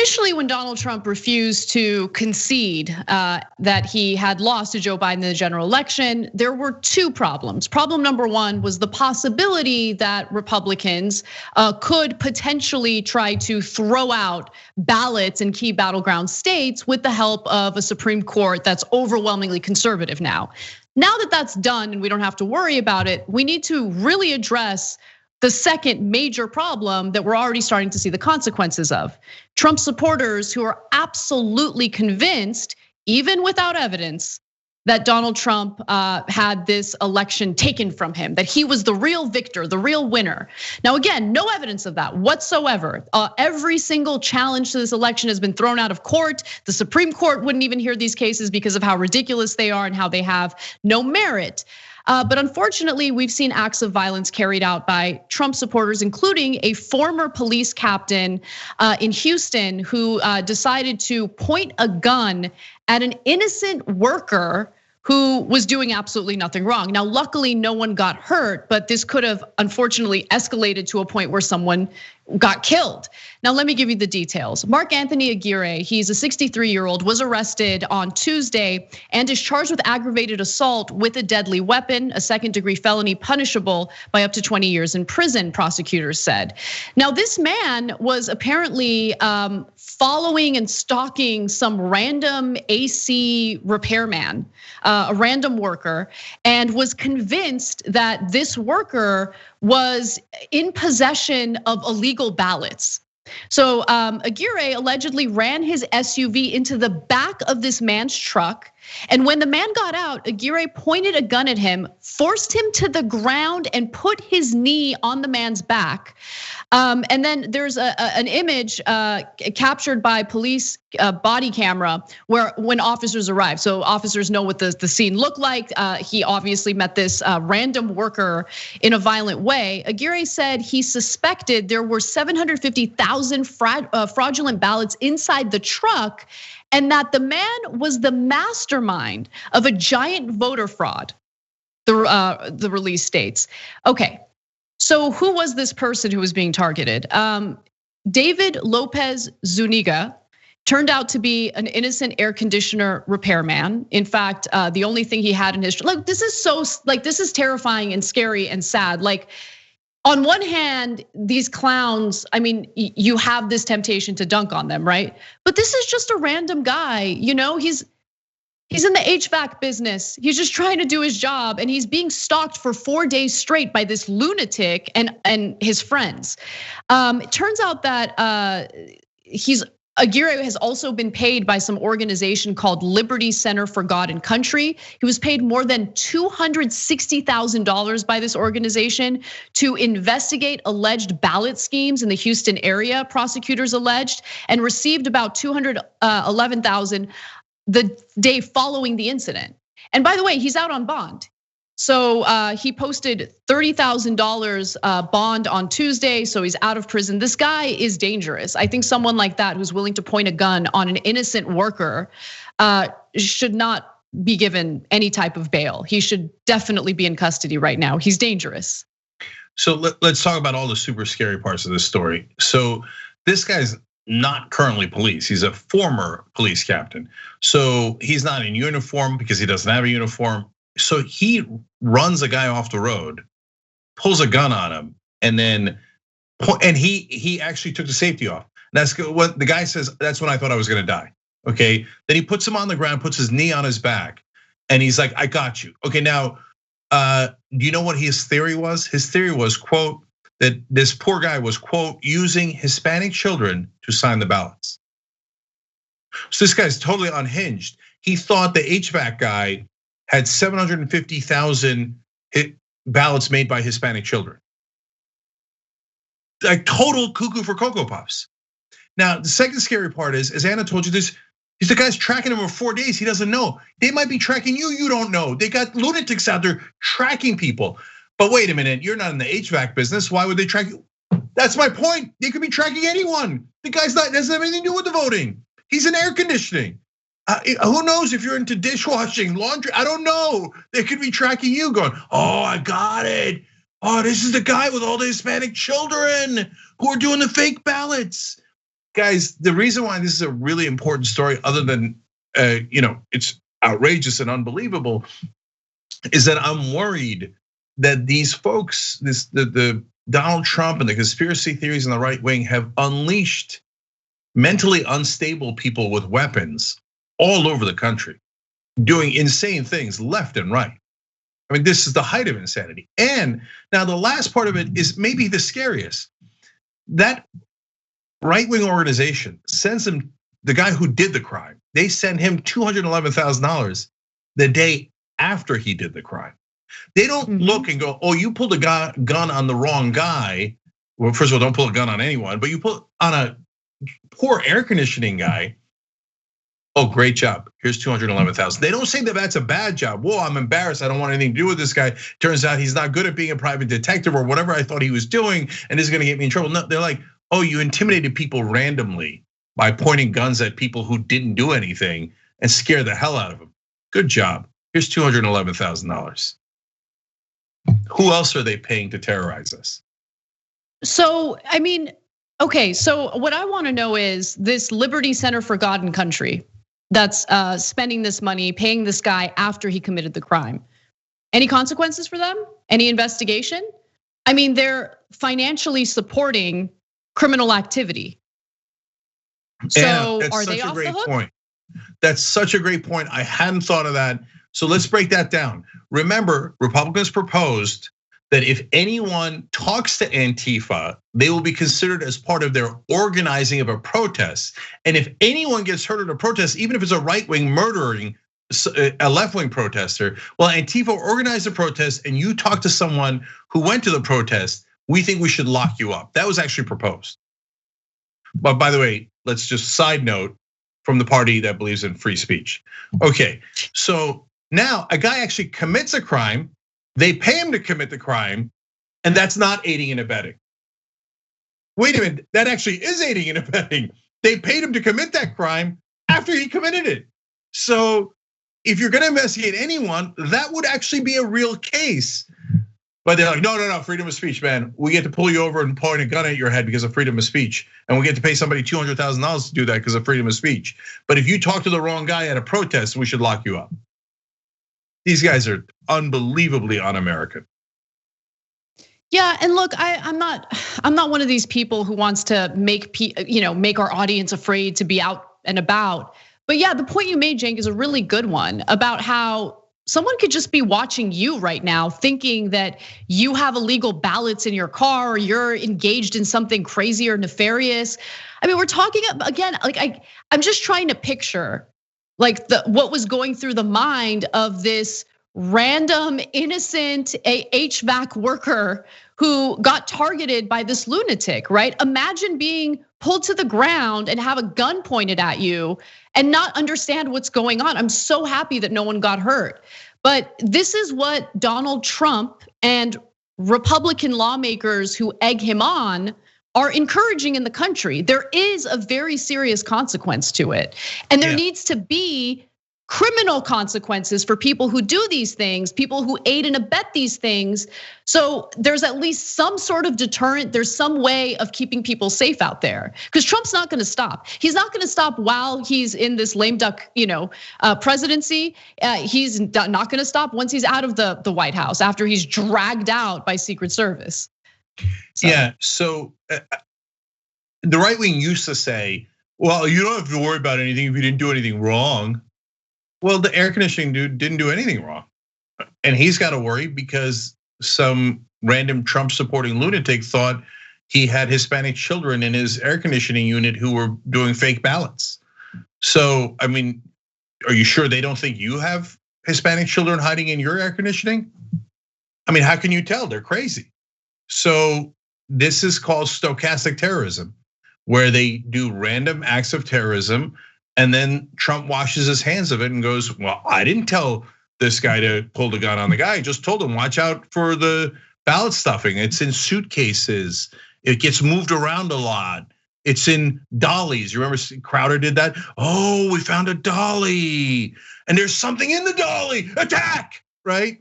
Initially, when Donald Trump refused to concede that he had lost to Joe Biden in the general election, there were two problems. Problem number one was the possibility that Republicans could potentially try to throw out ballots in key battleground states with the help of a Supreme Court that's overwhelmingly conservative now. Now that that's done and we don't have to worry about it, we need to really address the second major problem that we're already starting to see the consequences of. Trump supporters who are absolutely convinced, even without evidence, that Donald Trump had this election taken from him, that he was the real victor, the real winner. Now, again, no evidence of that whatsoever. Every single challenge to this election has been thrown out of court. The Supreme Court wouldn't even hear these cases because of how ridiculous they are and how they have no merit. But unfortunately, we've seen acts of violence carried out by Trump supporters, including a former police captain in Houston who decided to point a gun at an innocent worker who was doing absolutely nothing wrong. Now, luckily, no one got hurt, but this could have unfortunately escalated to a point where someone got killed. Now, let me give you the details. Mark Anthony Aguirre, he's a 63-year-old, was arrested on Tuesday and is charged with aggravated assault with a deadly weapon, a second-degree felony punishable by up to 20 years in prison, prosecutors said. Now, this man was apparently following and stalking some random AC repairman, a random worker, and was convinced that this worker was in possession of illegal ballots. So Aguirre allegedly ran his SUV into the back of this man's truck. And when the man got out, Aguirre pointed a gun at him, forced him to the ground and put his knee on the man's back. And then there's an image captured by police body camera where when officers arrived. So officers know what the scene looked like. He obviously met this random worker in a violent way. Aguirre said he suspected there were 750,000 fraudulent ballots inside the truck, and that the man was the mastermind of a giant voter fraud, the release states. Okay, so who was this person who was being targeted? David Lopez Zuniga turned out to be an innocent air conditioner repairman. In fact, the only thing he had in his, this is terrifying and scary and sad. Like, on one hand, these clowns, I mean, you have this temptation to dunk on them, right? But this is just a random guy, he's in the HVAC business. He's just trying to do his job, and he's being stalked for 4 days straight by this lunatic and his friends. It turns out that Aguirre has also been paid by some organization called Liberty Center for God and Country. He was paid more than $260,000 by this organization to investigate alleged ballot schemes in the Houston area, prosecutors alleged, and received about $211,000 the day following the incident. And by the way, he's out on bond. So he posted $30,000 bond on Tuesday, so he's out of prison. This guy is dangerous. I think someone like that who's willing to point a gun on an innocent worker should not be given any type of bail. He should definitely be in custody right now. He's dangerous. So let's talk about all the super scary parts of this story. So this guy's not currently police. He's a former police captain. So he's not in uniform because he doesn't have a uniform. So he runs a guy off the road, pulls a gun on him, and he actually took the safety off. That's what the guy says. That's when I thought I was gonna die. Okay, then he puts him on the ground, puts his knee on his back, and he's like, "I got you." Okay, now, do you know what his theory was? His theory was, quote, that this poor guy was, quote, using Hispanic children to sign the ballots. So this guy's totally unhinged. He thought the HVAC guy had 750,000 ballots made by Hispanic children. Like total cuckoo for Cocoa Puffs. Now, the second scary part is, as Anna told you this, the guy's tracking him for 4 days, he doesn't know. They might be tracking you, you don't know. They got lunatics out there tracking people. But wait a minute, you're not in the HVAC business, why would they track you? That's my point, they could be tracking anyone. The guy's doesn't have anything to do with the voting. He's in air conditioning. Who knows if you're into dishwashing, laundry, I don't know. They could be tracking you going, oh, I got it. Oh, this is the guy with all the Hispanic children who are doing the fake ballots. guys, the reason why this is a really important story, other than it's outrageous and unbelievable, is that I'm worried that these folks, the Donald Trump and the conspiracy theories in the right wing have unleashed mentally unstable people with weapons all over the country, doing insane things left and right. I mean, this is the height of insanity. And now the last part of it is maybe the scariest. That right-wing organization sends him, the guy who did the crime, they send him $211,000 the day after he did the crime. They don't look and go, oh, you pulled a gun on the wrong guy. Well, first of all, don't pull a gun on anyone, but you pull on a poor air conditioning guy. Oh, great job. Here's $211,000. They don't say that that's a bad job. Whoa, I'm embarrassed. I don't want anything to do with this guy. Turns out he's not good at being a private detective or whatever I thought he was doing, and this is gonna get me in trouble. No, they're like, oh, you intimidated people randomly by pointing guns at people who didn't do anything and scare the hell out of them. Good job. Here's $211,000. Who else are they paying to terrorize us? So, I mean, okay, so what I wanna know is this Liberty Center for God and Country that's spending this money, paying this guy after he committed the crime. Any consequences for them? Any investigation? I mean, they're financially supporting criminal activity. So are they off the hook? Point. That's such a great point. I hadn't thought of that. So let's break that down. Remember, Republicans proposed that if anyone talks to Antifa, they will be considered as part of their organizing of a protest. And if anyone gets hurt at a protest, even if it's a right-wing murdering a left-wing protester, well, Antifa organized a protest and you talk to someone who went to the protest, we think we should lock you up. That was actually proposed. But by the way, let's just side note from the party that believes in free speech. Okay, so now a guy actually commits a crime, they pay him to commit the crime, and that's not aiding and abetting. Wait a minute, that actually is aiding and abetting. They paid him to commit that crime after he committed it. So if you're gonna investigate anyone, that would actually be a real case. But they're like, no, freedom of speech, man. We get to pull you over and point a gun at your head because of freedom of speech. And we get to pay somebody $200,000 to do that because of freedom of speech. But if you talk to the wrong guy at a protest, we should lock you up. These guys are unbelievably un-American. Yeah, and look, I'm not one of these people who wants to make our audience afraid to be out and about. But yeah, the point you made, Cenk, is a really good one about how someone could just be watching you right now thinking that you have illegal ballots in your car or you're engaged in something crazy or nefarious. I mean, we're talking again, like I'm just trying to picture like what was going through the mind of this random innocent HVAC worker who got targeted by this lunatic, right? Imagine being pulled to the ground and have a gun pointed at you and not understand what's going on. I'm so happy that no one got hurt. But this is what Donald Trump and Republican lawmakers who egg him on are encouraging in the country. There is a very serious consequence to it. And there needs to be criminal consequences for people who do these things, people who aid and abet these things. So there's at least some sort of deterrent. There's some way of keeping people safe out there. Because Trump's not gonna stop. He's not gonna stop while he's in this lame duck, presidency. He's not gonna stop once he's out of the White House, after he's dragged out by Secret Service. So the right wing used to say, well, you don't have to worry about anything if you didn't do anything wrong. Well, the air conditioning dude didn't do anything wrong. And he's got to worry because some random Trump supporting lunatic thought he had Hispanic children in his air conditioning unit who were doing fake ballots. So, I mean, are you sure they don't think you have Hispanic children hiding in your air conditioning? I mean, how can you tell? They're crazy. So this is called stochastic terrorism, where they do random acts of terrorism. And then Trump washes his hands of it and goes, well, I didn't tell this guy to pull the gun on the guy. I just told him, watch out for the ballot stuffing. It's in suitcases. It gets moved around a lot. It's in dollies. You remember Crowder did that? Oh, we found a dolly and there's something in the dolly, attack, right?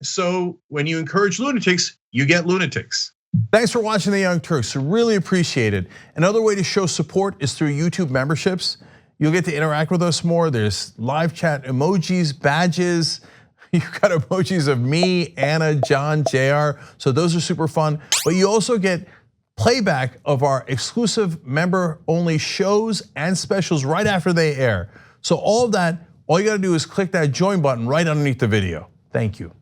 So when you encourage lunatics, you get lunatics. Thanks for watching the Young Turks, really appreciate it. Another way to show support is through YouTube memberships. You'll get to interact with us more. There's live chat emojis, badges. You've got emojis of me, Anna, John, JR. So those are super fun. But you also get playback of our exclusive member-only shows and specials right after they air. So all of that, all you gotta do is click that join button right underneath the video. Thank you.